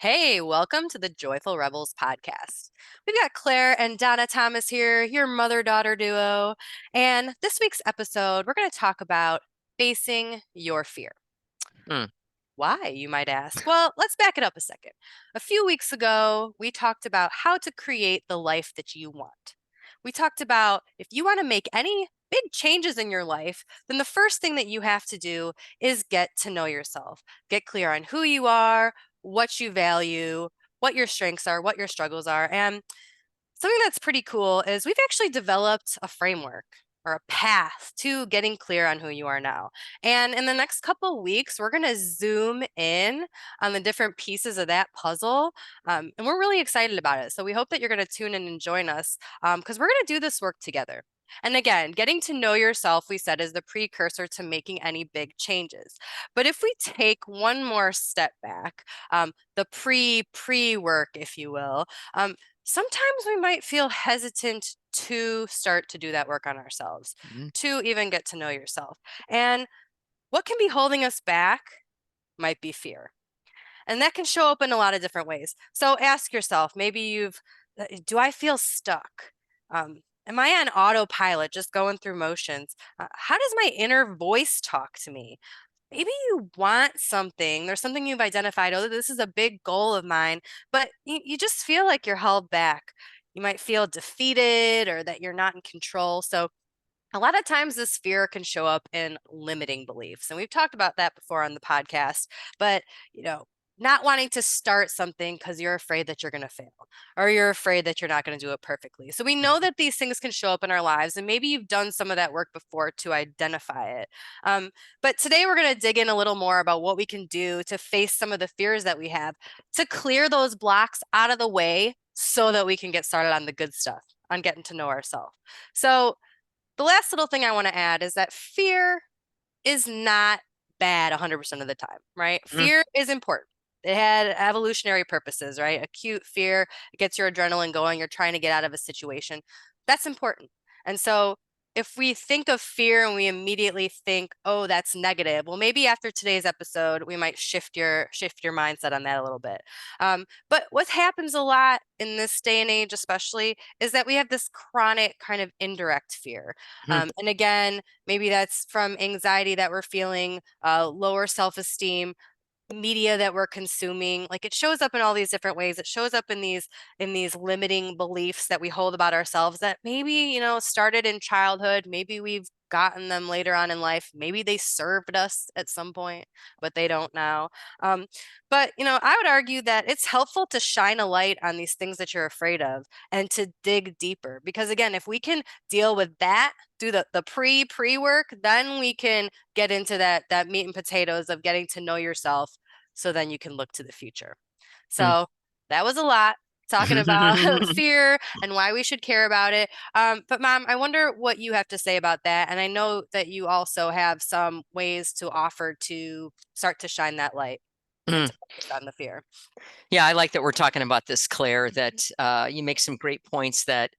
Hey, welcome to the Joyful Rebels podcast. We've got Claire and Donna Thomas here, your mother daughter duo. And this week's episode, we're going to talk about facing your fear. Hmm. Why, you might ask? Well, let's back it up a second. A few weeks ago, we talked about how to create the life that you want. We talked about if you want to make any big changes in your life, then the first thing that you have to do is get to know yourself. Get clear on who you are, what you value, what your strengths are, what your struggles are. And something that's pretty cool is we've actually developed a framework or a path to getting clear on who you are now. And in the next couple of weeks, we're going to zoom in on the different pieces of that puzzle. And we're really excited about it. So we hope that you're going to tune in and join us because we're going to do this work together. And again, getting to know yourself, we said, is the precursor to making any big changes. But if we take one more step back, the pre work, if you will, sometimes we might feel hesitant to start to do that work on ourselves, Mhm. to even get to know yourself. And what can be holding us back might be fear. And that can show up in a lot of different ways. So ask yourself, maybe do I feel stuck? Am I on autopilot, just going through motions? How does my inner voice talk to me? Maybe you want something, there's something you've identified, oh, this is a big goal of mine, but you just feel like you're held back. You might feel defeated or that you're not in control. So a lot of times this fear can show up in limiting beliefs. And we've talked about that before on the podcast, but you know, not wanting to start something because you're afraid that you're going to fail or you're afraid that you're not going to do it perfectly. So we know that these things can show up in our lives, and maybe you've done some of that work before to identify it. Um, but today we're going to dig in a little more about what we can do to face some of the fears that we have, to clear those blocks out of the way so that we can get started on the good stuff, on getting to know ourselves. So the last little thing I want to add is that fear is not bad 100% of the time, right? Mm. Fear is important. It had evolutionary purposes, right? Acute fear, it gets your adrenaline going. You're trying to get out of a situation. That's important. And so if we think of fear and we immediately think, oh, that's negative, well, maybe after today's episode, we might shift your mindset on that a little bit. But what happens a lot in this day and age, especially, is that we have this chronic kind of indirect fear. Mhm. And again, maybe that's from anxiety that we're feeling, lower self-esteem, media that we're consuming. Like it shows up in all these different ways. It shows up in these limiting beliefs that we hold about ourselves that maybe, started in childhood, maybe we've gotten them later on in life, maybe they served us at some point, but they don't now. But I would argue that it's helpful to shine a light on these things that you're afraid of and to dig deeper, because again, if we can deal with that, do the pre work, then we can get into that meat and potatoes of getting to know yourself, so then you can look to the future. Mm. So that was a lot talking about fear and why we should care about it. But Mom, I wonder what you have to say about that. And I know that you also have some ways to offer to start to shine that light and Mm. to focus on the fear. Yeah, I like that we're talking about this, Claire, that you make some great points that,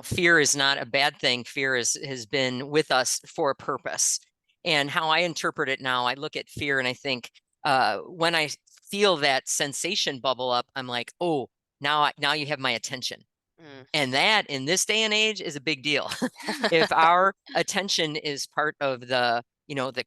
fear is not a bad thing. Fear has been with us for a purpose. And how I interpret it now, I look at fear and I think when I feel that sensation bubble up, I'm like, oh, now you have my attention. Mm. And that in this day and age is a big deal. If our attention is part of the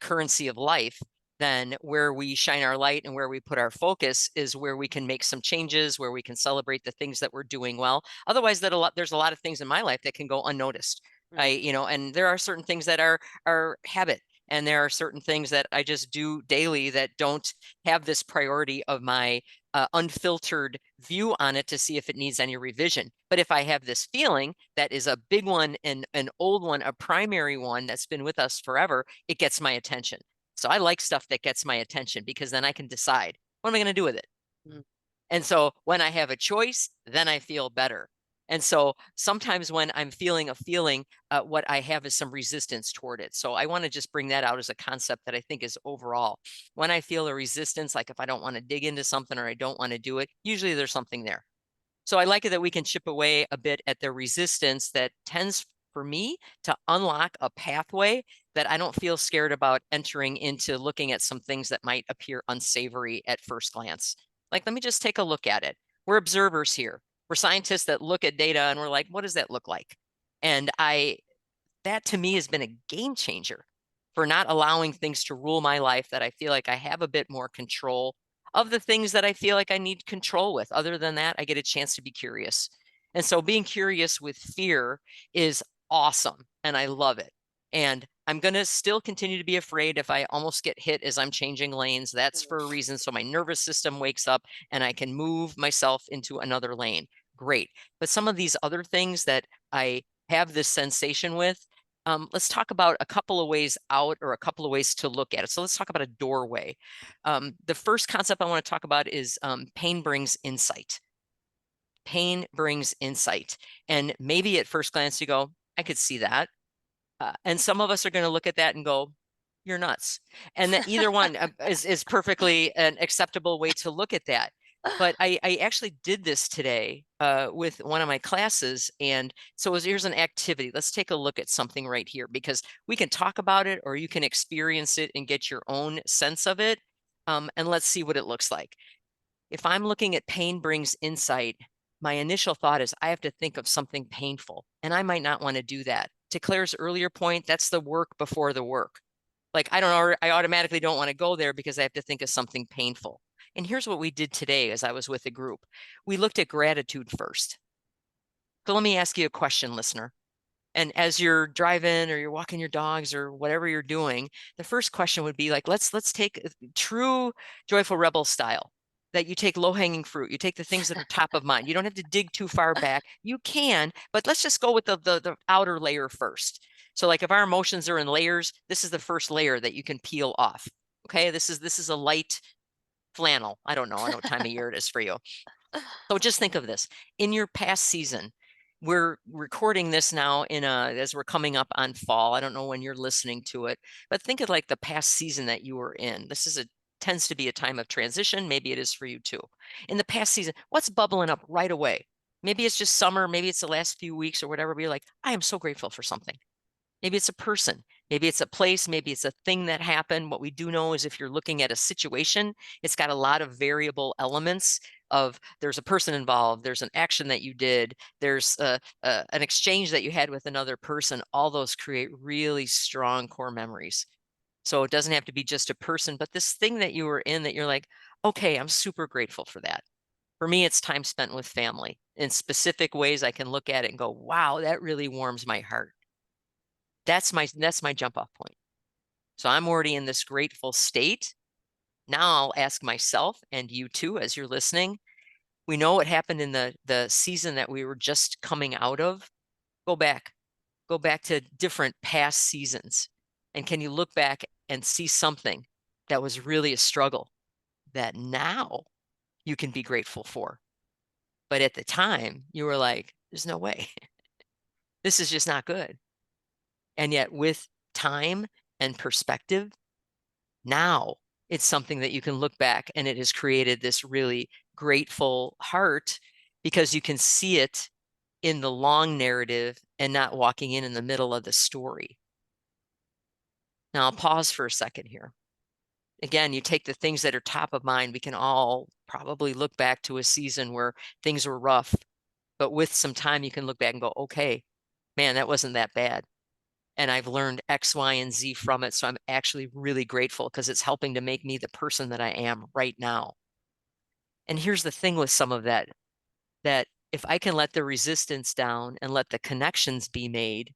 currency of life, then where we shine our light and where we put our focus is where we can make some changes, where we can celebrate the things that we're doing well. Otherwise, there's a lot of things in my life that can go unnoticed. Mm. And there are certain things that are habit, and there are certain things that I just do daily that don't have this priority of my unfiltered view on it to see if it needs any revision. But if I have this feeling that is a big one and an old one, a primary one that's been with us forever, it gets my attention. So I like stuff that gets my attention because then I can decide what am I going to do with it. Mm. And so when I have a choice, then I feel better. And so sometimes when I'm feeling a feeling, what I have is some resistance toward it. So I want to just bring that out as a concept that I think is overall. When I feel a resistance, like if I don't want to dig into something or I don't want to do it, usually there's something there. So I like it that we can chip away a bit at the resistance that tends for me to unlock a pathway that I don't feel scared about entering into looking at some things that might appear unsavory at first glance. Like, let me just take a look at it. We're observers here. We're scientists that look at data and we're like, what does that look like? And that to me has been a game changer for not allowing things to rule my life, that I feel like I have a bit more control of the things that I feel like I need control with. Other than that, I get a chance to be curious. And so being curious with fear is awesome, and I love it. And I'm going to still continue to be afraid if I almost get hit as I'm changing lanes. That's for a reason. So my nervous system wakes up and I can move myself into another lane. Great. But some of these other things that I have this sensation with, let's talk about a couple of ways out, or a couple of ways to look at it. So let's talk about a doorway. The first concept I want to talk about is pain brings insight. Pain brings insight. And maybe at first glance you go, I could see that. And some of us are going to look at that and go, you're nuts. And that either one is perfectly an acceptable way to look at that. But I actually did this today with one of my classes. And so here's an activity. Let's take a look at something right here, because we can talk about it or you can experience it and get your own sense of it. And let's see what it looks like. If I'm looking at pain brings insight, my initial thought is I have to think of something painful, and I might not want to do that. To Claire's earlier point, that's the work before the work. Like I automatically don't want to go there because I have to think of something painful. And here's what we did today as I was with a group. We looked at gratitude first. So let me ask you a question, listener. And as you're driving or you're walking your dogs or whatever you're doing, the first question would be like, let's take true joyful rebel style, that you take low-hanging fruit. You take the things that are top of mind. You don't have to dig too far back. You can, but let's just go with the outer layer first. So like if our emotions are in layers, this is the first layer that you can peel off. Okay, this is a light flannel. I don't know. I know what time of year it is for you. So just think of this. In your past season, we're recording this now as we're coming up on fall. I don't know when you're listening to it, but think of like the past season that you were in. Tends to be a time of transition. Maybe it is for you too. In the past season, what's bubbling up right away? Maybe it's just summer, maybe it's the last few weeks or whatever, but you're like, I am so grateful for something. Maybe it's a person, maybe it's a place, maybe it's a thing that happened. What we do know is if you're looking at a situation, it's got a lot of variable elements of there's a person involved, there's an action that you did, there's an exchange that you had with another person. All those create really strong core memories. So it doesn't have to be just a person, but this thing that you were in that you're like, okay, I'm super grateful for that. For me, it's time spent with family. In specific ways, I can look at it and go, wow, that really warms my heart. That's my jump off point. So I'm already in this grateful state. Now I'll ask myself and you too, as you're listening. We know what happened in the season that we were just coming out of. Go back, go back to different past seasons. And can you look back and see something that was really a struggle that now you can be grateful for? But at the time, you were like, there's no way. This is just not good. And yet, with time and perspective, now it's something that you can look back and it has created this really grateful heart because you can see it in the long narrative and not walking in the middle of the story. Now I'll pause for a second here. Again, you take the things that are top of mind. We can all probably look back to a season where things were rough, but with some time, you can look back and go, okay, man, that wasn't that bad. And I've learned X, Y, and Z from it. So I'm actually really grateful because it's helping to make me the person that I am right now. And here's the thing with some of that, that if I can let the resistance down and let the connections be made,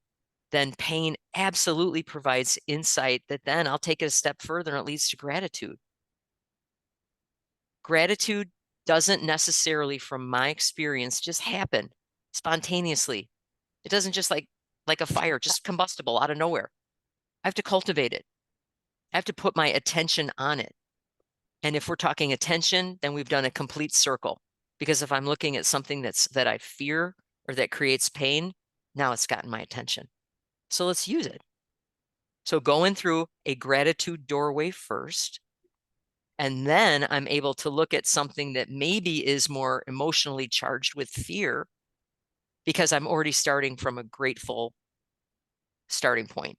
then pain absolutely provides insight that then I'll take it a step further and it leads to gratitude. Gratitude doesn't necessarily, from my experience, just happen spontaneously. It doesn't just like a fire, just combustible out of nowhere. I have to cultivate it. I have to put my attention on it. And if we're talking attention, then we've done a complete circle. Because if I'm looking at something that I fear or that creates pain, now it's gotten my attention. So let's use it. So going through a gratitude doorway first, and then I'm able to look at something that maybe is more emotionally charged with fear because I'm already starting from a grateful starting point.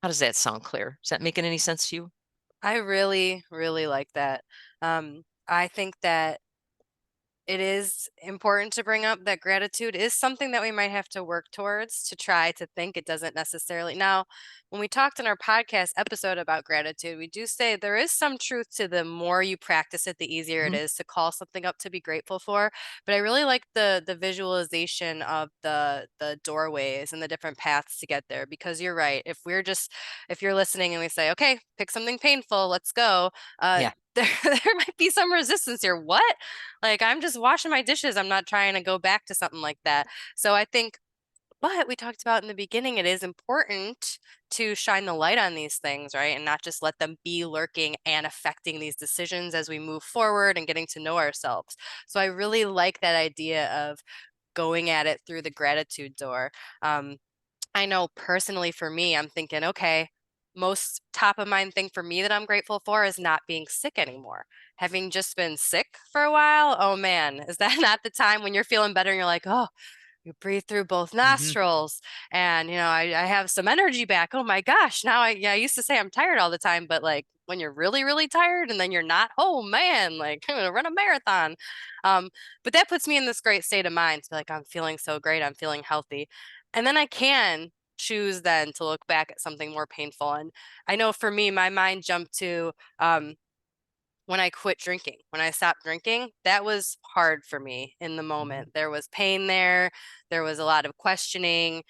How does that sound, Claire? Is that making any sense to you? I really, really like that. I think that it is important to bring up that gratitude is something that we might have to work towards to try to think. It doesn't necessarily. Now, when we talked in our podcast episode about gratitude, we do say there is some truth to the more you practice it, the easier it Mhm. is to call something up to be grateful for. But I really like the visualization of the doorways and the different paths to get there, because you're right. If you're listening and we say, okay, pick something painful, let's go. Uh, Yeah. there might be some resistance here. What? Like, I'm just washing my dishes. I'm not trying to go back to something like that. So I think, but we talked about in the beginning, it is important to shine the light on these things, right? And not just let them be lurking and affecting these decisions as we move forward and getting to know ourselves. So I really like that idea of going at it through the gratitude door. Um, I know personally for me, I'm thinking, okay, most top of mind thing for me that I'm grateful for is not being sick anymore. Having just been sick for a while, oh man, is that not the time when you're feeling better and you're like, oh, you breathe through both Hmm. nostrils and I have some energy back. Oh my gosh. Now yeah, I used to say I'm tired all the time, but like when you're really, really tired and then you're not, oh man, like I'm gonna run a marathon. Um, but that puts me in this great state of mind to be like, I'm feeling so great, I'm feeling healthy. And then I can choose then to look back at something more painful. And I know for me, my mind jumped to um when I quit drinking, when I stopped drinking, that was hard for me in the Hmm. moment. There was pain there. There was a lot of questioning,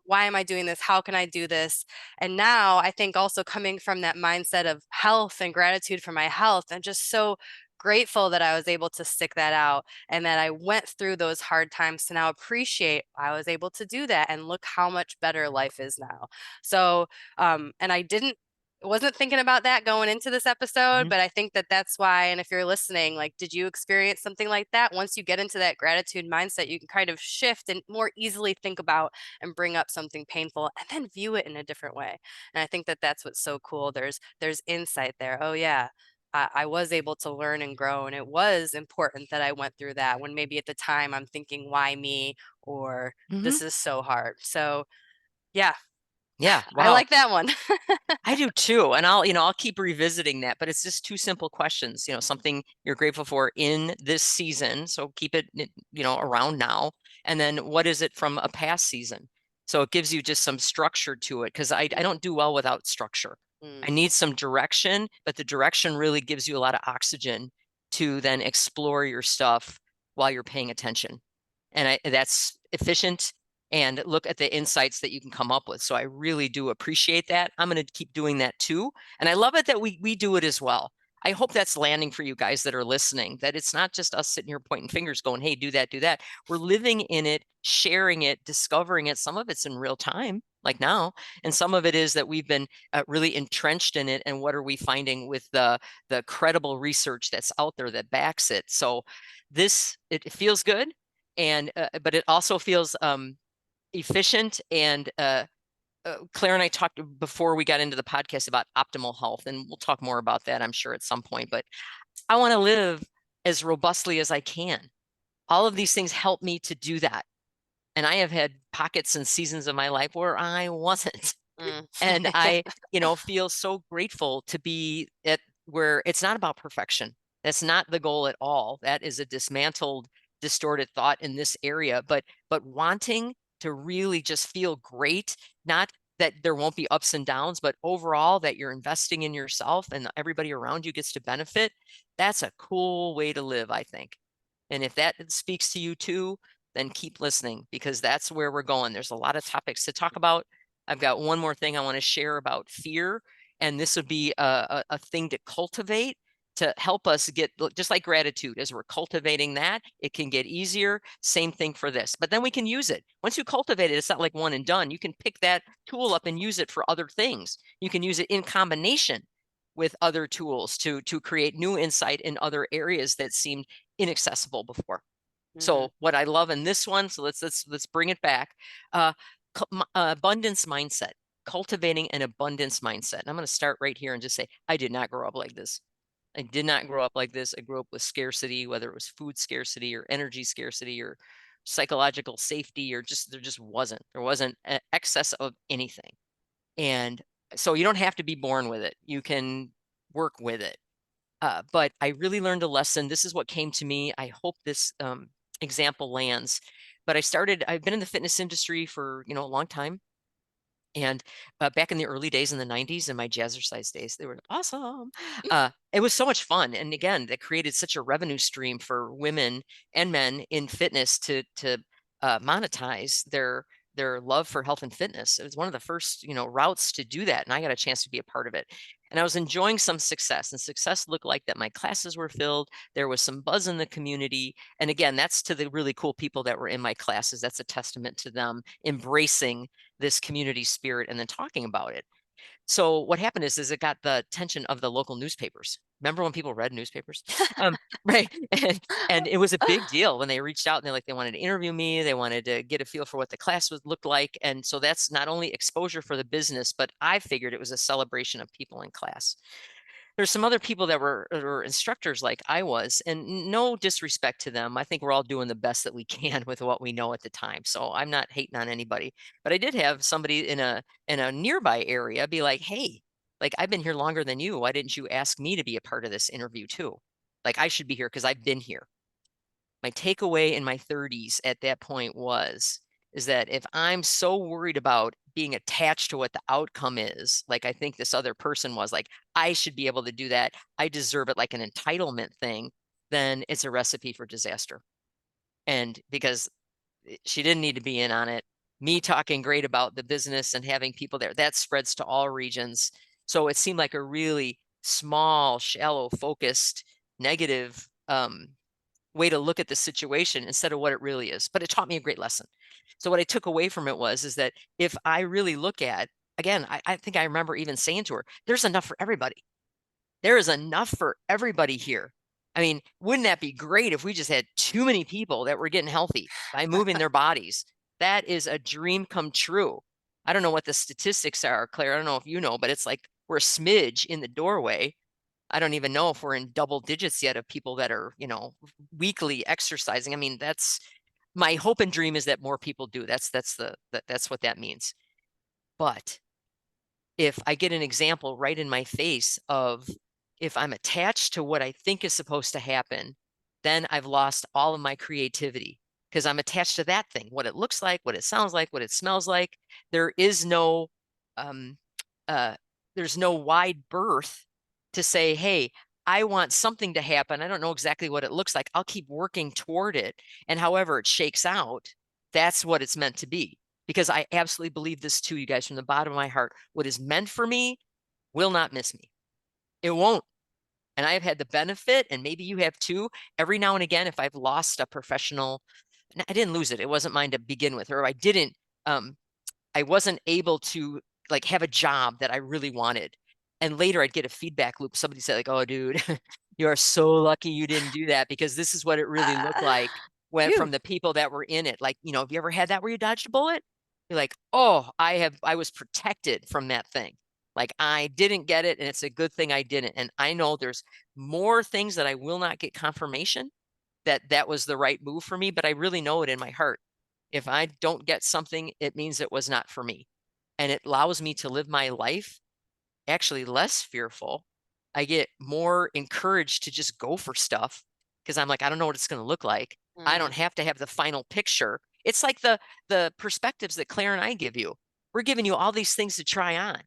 why am I doing this? How can I do this? And now I think also coming from that mindset of health and gratitude for my health, I'm just so grateful that I was able to stick that out and that I went through those hard times to now appreciate I was able to do that and look how much better life is now. So, and I didn't wasn't thinking about that going into this episode, Hmm. but I think that that's why. And if you're listening, like, did you experience something like that? Once you get into that gratitude mindset, you can kind of shift and more easily think about and bring up something painful and then view it in a different way. And I think that that's what's so cool. There's insight there. Oh yeah. I was able to learn and grow, and it was important that I went through that when maybe at the time I'm thinking, why me? Or Hmm. this is so hard. So, yeah, Yeah. I Wow. like that one. I do too. And I'll keep revisiting that, but it's just two simple questions, something you're grateful for in this season. So keep it, around now. And then what is it from a past season? So it gives you just some structure to it because I don't do well without structure. I Mm, need some direction, but the direction really gives you a lot of oxygen to then explore your stuff while you're paying attention. And that's efficient and look at the insights that you can come up with. So I really do appreciate that. I'm going to keep doing that too. And I love it that we do it as well. I hope that's landing for you guys that are listening, that it's not just us sitting here pointing fingers going, hey, do that, do that. We're living in it, sharing it, discovering it. Some of it's in real time, like now, and some of it is that we've been really entrenched in it. And what are we finding with the credible research that's out there that backs it? So it feels good, and but it also feels efficient. And Claire and I talked before we got into the podcast about optimal health, and we'll talk more about that, I'm sure, at some point. But I want to live as robustly as I can. All of these things help me to do that. And I have had pockets and seasons of my life where I wasn't. mm. And I, feel so grateful to be at where it's not about perfection. That's not the goal at all. That is a dismantled, distorted thought in this area. But wanting to really just feel great, not that there won't be ups and downs, but overall that you're investing in yourself and everybody around you gets to benefit. That's a cool way to live, I think. And if that speaks to you too, then keep listening because that's where we're going. There's a lot of topics to talk about. I've got one more thing I want to share about fear, and this would be a thing to cultivate to help us get, just like gratitude, as we're cultivating that, it can get easier. Same thing for this, but then we can use it. Once you cultivate it, it's not like one and done. You can pick that tool up and use it for other things. You can use it in combination with other tools to create new insight in other areas that seemed inaccessible before. Mhm. So what I love in this one, so let's bring it back. Uh, Abundance mindset, cultivating an abundance mindset. And I'm going to start right here and just say, I did not grow up like this. I did not grow up like this. I grew up with scarcity, whether it was food scarcity or energy scarcity or psychological safety, or there just wasn't. There wasn't an excess of anything. And so you don't have to be born with it. You can work with it. But I really learned a lesson. This is what came to me. I hope this example lands. But I've been in the fitness industry for, a long time. And back in the early days in the 90s, in my jazzercise days, they were awesome. It was so much fun. And again, that created such a revenue stream for women and men in fitness to monetize their love for health and fitness. It was one of the first, routes to do that. And I got a chance to be a part of it. And I was enjoying some success, and success looked like that my classes were filled. There was some buzz in the community. And again, that's to the really cool people that were in my classes. That's a testament to them embracing this community spirit and then talking about it. So what happened is it got the attention of the local newspapers. Remember when people read newspapers? Um, right. And it was a big deal when they reached out and they wanted to interview me. They wanted to get a feel for what the class would look like. And so that's not only exposure for the business, but I figured it was a celebration of people in class. There's some other people that were instructors like I was, and no disrespect to them. I think we're all doing the best that we can with what we know at the time. So I'm not hating on anybody, but I did have somebody in a nearby area be like, "Hey, like I've been here longer than you. Why didn't you ask me to be a part of this interview too? Like I should be here because I've been here." My takeaway in my 30s at that point was is that if I'm so worried about being attached to what the outcome is, like I think this other person was, like I should be able to do that, I deserve it, like an entitlement thing, then it's a recipe for disaster. And because she didn't need to be in on it, me talking great about the business and having people there, that spreads to all regions. So it seemed like a really small, shallow, focused, negative way to look at the situation instead of what it really is. But it taught me a great lesson. So what I took away from it was is that if I really look at, again, I think I remember even saying to her, there's enough for everybody. There is enough for everybody here. I mean, wouldn't that be great if we just had too many people that were getting healthy by moving their bodies? That is a dream come true. I don't know what the statistics are, Claire. I don't know if you know, but it's like we're a smidge in the doorway. I don't even know if we're in double digits yet of people that are, weekly exercising. I mean, that's my hope and dream is that more people do. That's what that means. But if I get an example right in my face of if I'm attached to what I think is supposed to happen, then I've lost all of my creativity because I'm attached to that thing, what it looks like, what it sounds like, what it smells like. There is no um uh there's no wide berth to say, hey, I want something to happen. I don't know exactly what it looks like. I'll keep working toward it. And however it shakes out, that's what it's meant to be because I absolutely believe this too, you guys, from the bottom of my heart. What is meant for me will not miss me. It won't. And I've had the benefit, and maybe you have too, every now and again, if I've lost a professional, I didn't lose it. It wasn't mine to begin with, or um, I wasn't able to like have a job that I really wanted. And later I'd get a feedback loop. Somebody said like, "Oh, dude, you are so lucky you didn't do that because this is what it really looked like when Phew. from the people that were in it." Like, have you ever had that where you dodged a bullet? You're like, "Oh, I was protected from that thing. Like I didn't get it, and it's a good thing I didn't." And I know there's more things that I will not get confirmation that that was the right move for me, but I really know it in my heart. If I don't get something, it means it was not for me. And it allows me to live my life actually less fearful. I get more encouraged to just go for stuff because I'm like, I don't know what it's going to look like. I Mm, don't have to have the final picture. It's like the perspectives that Claire and I give you. We're giving you all these things to try on.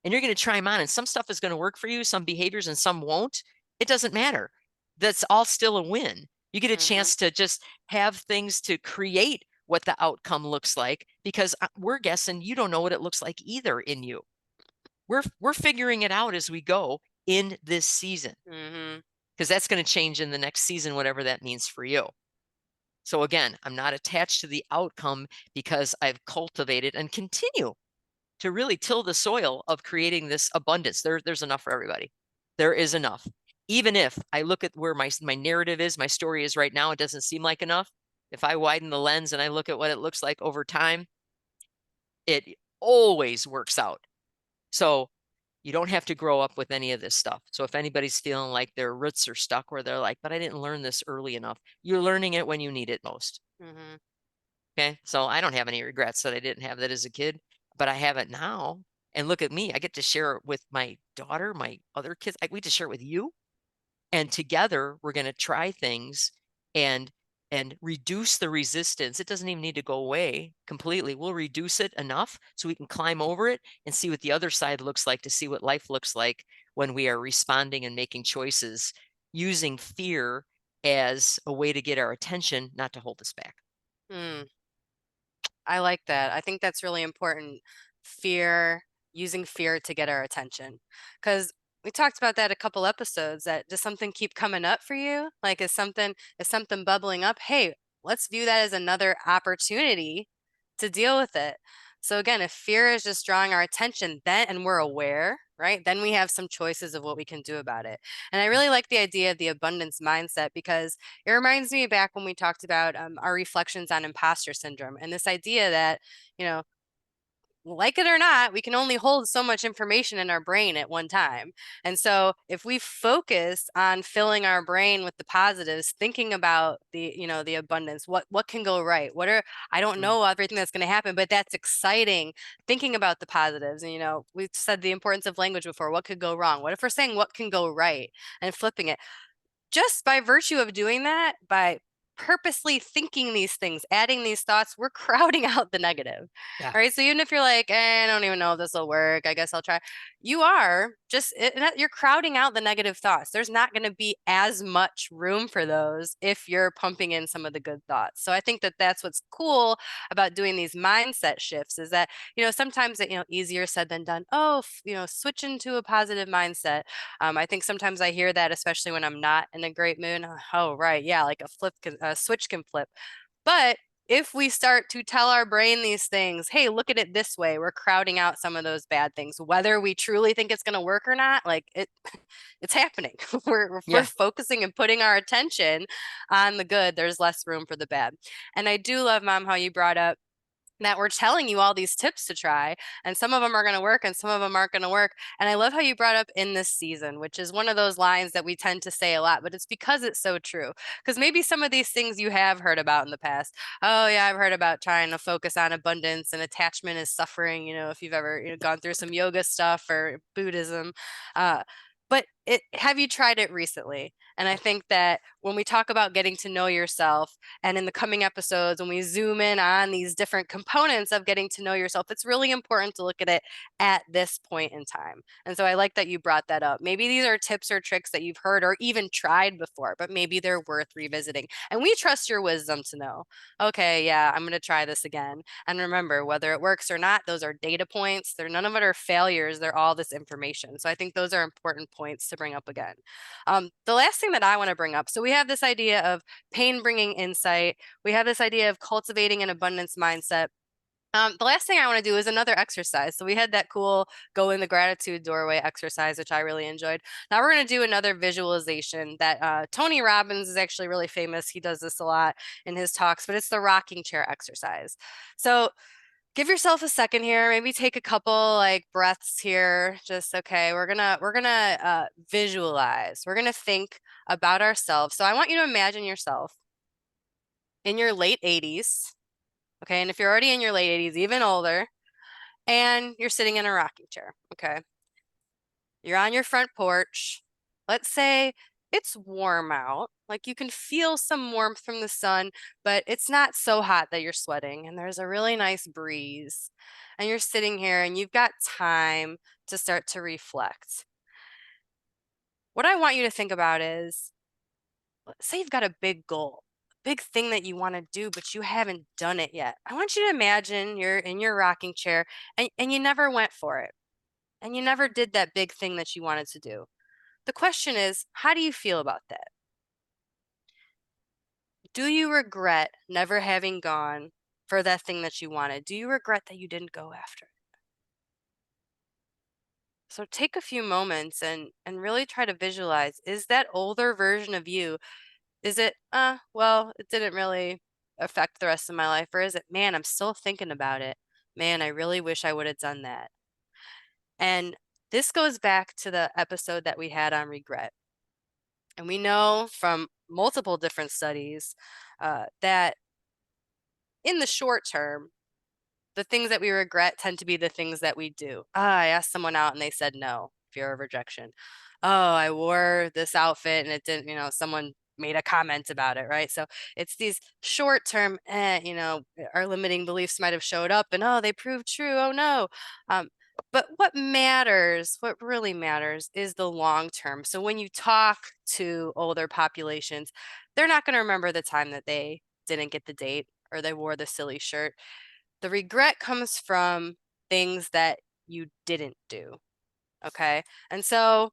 And you're going to try them on, and some stuff is going to work for you, some behaviors, and some won't. It doesn't matter. That's all still a win. You get a mhm, chance to just have things to create what the outcome looks like because we're guessing you don't know what it looks like either in you. We're figuring it out as we go in this season mhm, because that's going to change in the next season, whatever that means for you. So again, I'm not attached to the outcome because I've cultivated and continue to really till the soil of creating this abundance. There's enough for everybody. There is enough. Even if I look at where my narrative is, my story is right now, it doesn't seem like enough. If I widen the lens and I look at what it looks like over time, it always works out. So you don't have to grow up with any of this stuff. So if anybody's feeling like their roots are stuck where they're like, but I didn't learn this early enough, you're learning it when you need it most. mhm. Okay. So I don't have any regrets that I didn't have that as a kid, but I have it now. And look at me. I get to share it with my daughter, my other kids. We get to share it with you. And together we're going to try things and reduce the resistance. It doesn't even need to go away completely. We'll reduce it enough so we can climb over it and see what the other side looks like, to see what life looks like when we are responding and making choices using fear as a way to get our attention, not to hold us back. Hmm. I like that. I think that's really important. Fear, using fear to get our attention. Because we talked about that a couple episodes, that does something keep coming up for you? Like is something bubbling up? Hey, let's view that as another opportunity to deal with it. So again, if fear is just drawing our attention, then and we're aware, right? Then we have some choices of what we can do about it. And I really like the idea of the abundance mindset, because it reminds me back when we talked about our reflections on imposter syndrome, and this idea that, you know, like it or not, we can only hold so much information in our brain at one time. And so if we focus on filling our brain with the positives, thinking about the abundance, what can go right? I don't Mm. know everything that's going to happen, but that's exciting. Thinking about the positives. And we've said the importance of language before. What could go wrong? What if we're saying what can go right and flipping it? Just by virtue of doing that, by purposely thinking these things, adding these thoughts, we're crowding out the negative. Yeah. All right. So even if you're like, I don't even know if this will work, I guess I'll try. You are just, you're crowding out the negative thoughts. There's not going to be as much room for those if you're pumping in some of the good thoughts. So I think that that's what's cool about doing these mindset shifts, is that, sometimes easier said than done. Oh, switch into a positive mindset. I think sometimes I hear that, especially when I'm not in a great mood. Oh, right. Yeah. Like a switch can flip. But if we start to tell our brain these things, hey, look at it this way, we're crowding out some of those bad things, whether we truly think it's going to work or not. Like it's happening. We're Yeah. focusing and putting our attention on the good. There's less room for the bad. And I do love, Mom, how you brought up that we're telling you all these tips to try, and some of them are going to work and some of them aren't going to work. And I love how you brought up "in this season," which is one of those lines that we tend to say a lot, but it's because it's so true. Because maybe some of these things you have heard about in the past. Oh yeah, I've heard about trying to focus on abundance and attachment is suffering, if you've ever gone through some yoga stuff or Buddhism. But have you tried it recently? And I think that when we talk about getting to know yourself, and in the coming episodes, when we zoom in on these different components of getting to know yourself, it's really important to look at it at this point in time. And so I like that you brought that up. Maybe these are tips or tricks that you've heard or even tried before, but maybe they're worth revisiting. And we trust your wisdom to know, okay, yeah, I'm going to try this again. And remember, whether it works or not, those are data points. None of it are failures. They're all this information. So I think those are important points to bring up again. The last thing that I want to bring up, so we have this idea of pain bringing insight. We have this idea of cultivating an abundance mindset. The last thing I want to do is another exercise. So we had that cool go in the gratitude doorway exercise, which I really enjoyed. Now we're going to do another visualization that Tony Robbins is actually really famous. He does this a lot in his talks, but it's the rocking chair exercise. So give yourself a second here, maybe take a couple like breaths here. Just okay, we're gonna visualize. We're gonna think about ourselves. So I want you to imagine yourself in your late 80s. Okay, and if you're already in your late 80s, even older, and you're sitting in a rocking chair. Okay, you're on your front porch. Let's say it's warm out. Like you can feel some warmth from the sun, but it's not so hot that you're sweating. And there's a really nice breeze. And you're sitting here and you've got time to start to reflect. What I want you to think about is, let's say you've got a big goal, a big thing that you want to do, but you haven't done it yet. I want you to imagine you're in your rocking chair and you never went for it. And you never did that big thing that you wanted to do. The question is, how do you feel about that? Do you regret never having gone for that thing that you wanted? Do you regret that you didn't go after it? So take a few moments and really try to visualize, is that older version of you, is it, well, it didn't really affect the rest of my life, or is it, man, I'm still thinking about it. Man, I really wish I would have done that. And this goes back to the episode that we had on regret. And we know from multiple different studies that in the short term, the things that we regret tend to be the things that we do. I asked someone out and they said no, fear of rejection. oh, I wore this outfit and it didn't, someone made a comment about it, right? So it's these short term, our limiting beliefs might have showed up and oh, they proved true. Oh no. Um, but what matters, what really matters is the long term. So when you talk to older populations, they're not going to remember the time that they didn't get the date or they wore the silly shirt. The regret comes from things that you didn't do. Okay. And so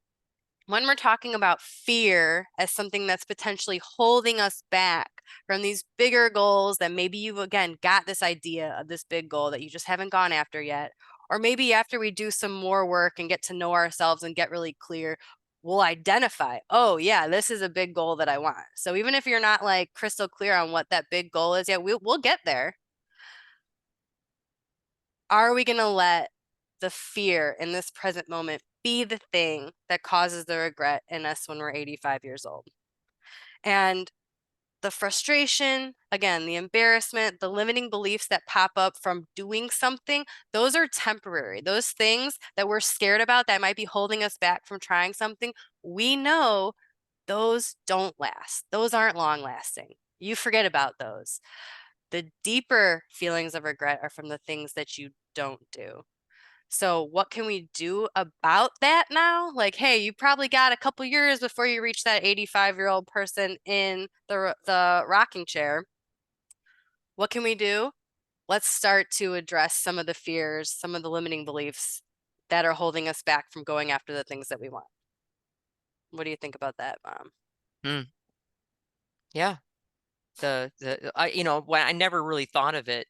when we're talking about fear as something that's potentially holding us back from these bigger goals that maybe you've again got this idea of this big goal that you just haven't gone after yet, or maybe after we do some more work and get to know ourselves and get really clear, we'll identify, oh yeah, this is a big goal that I want. So even if you're not like crystal clear on what that big goal is, yeah, we'll get there. Are we going to let the fear in this present moment be the thing that causes the regret in us when we're 85 years old? And the frustration, again, the embarrassment, the limiting beliefs that pop up from doing something, those are temporary. Those things that we're scared about that might be holding us back from trying something, we know those don't last. Those aren't long lasting. You forget about those. The deeper feelings of regret are from the things that you don't do. So what can we do about that now? Like, hey, you probably got a couple years before you reach that 85-year-old person in the rocking chair. What can we do? Let's start to address some of the fears, some of the limiting beliefs that are holding us back from going after the things that we want. What do you think about that, Mom? Hmm. Yeah. When I never really thought of it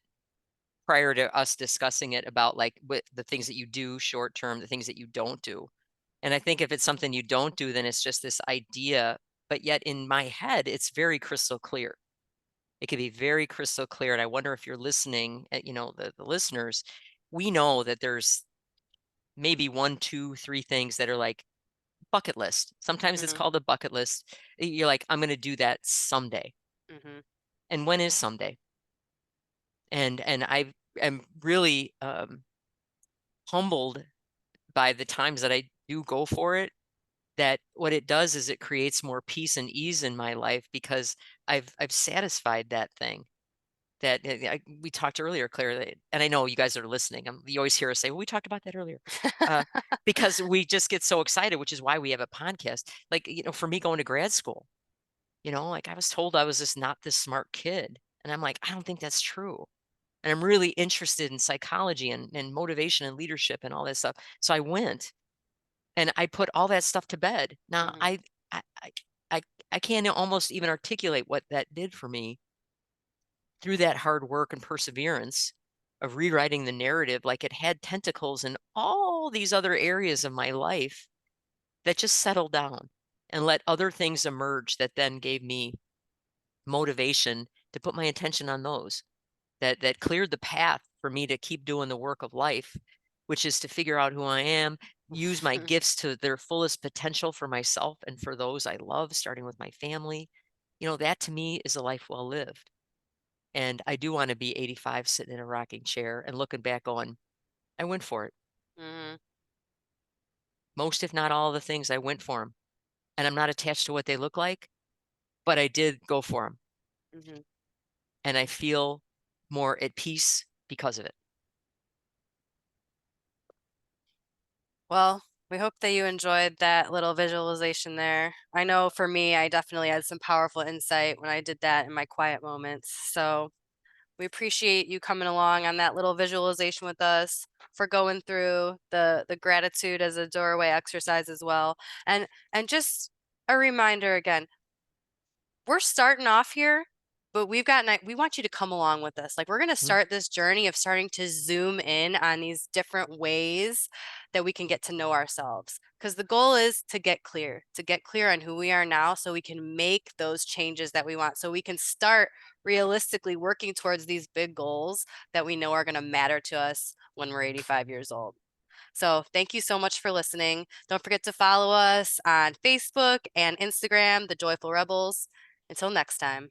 prior to us discussing it about like what the things that you do short term, the things that you don't do. And I think if it's something you don't do, then it's just this idea. But yet in my head, it's very crystal clear. It can be very crystal clear. And I wonder if you're listening, the listeners, we know that there's maybe one, two, three things that are like bucket list. Sometimes it's Mm-hmm. called a bucket list. You're like, I'm going to do that someday. Mm-hmm. And when is someday? And I am really humbled by the times that I do go for it, that what it does is it creates more peace and ease in my life because I've satisfied that thing that we talked earlier, Claire, and I know you guys are listening. You always hear us say, "Well, we talked about that earlier," uh, because we just get so excited, which is why we have a podcast. Like, for me going to grad school, like I was told I was just not this smart kid, and I'm like, I don't think that's true. And I'm really interested in psychology and motivation and leadership and all that stuff. So I went and I put all that stuff to bed. Now Mm-hmm. I I I, I can't almost even articulate what that did for me through that hard work and perseverance of rewriting the narrative. Like it had tentacles in all these other areas of my life that just settled down and let other things emerge that then gave me motivation to put my attention on those that cleared the path for me to keep doing the work of life, which is to figure out who I am, use my gifts to their fullest potential for myself and for those I love, starting with my family. That to me is a life well lived. And I do want to be 85 sitting in a rocking chair and looking back going, I went for it. Mm-hmm. Most, if not all, of the things I went for them. And I'm not attached to what they look like, but I did go for them. Mm-hmm. And I feel more at peace because of it. Well, we hope that you enjoyed that little visualization there. I know for me, I definitely had some powerful insight when I did that in my quiet moments. So we appreciate you coming along on that little visualization with us, for going through the gratitude as a doorway exercise as well. And just a reminder again, we're starting off here, but we want you to come along with us. Like we're going to Mm. start this journey of starting to zoom in on these different ways that we can get to know ourselves. Because the goal is to get clear on who we are now so we can make those changes that we want. So we can start realistically working towards these big goals that we know are going to matter to us when we're 85 years old. So thank you so much for listening. Don't forget to follow us on Facebook and Instagram, The Joyful Rebels. Until next time.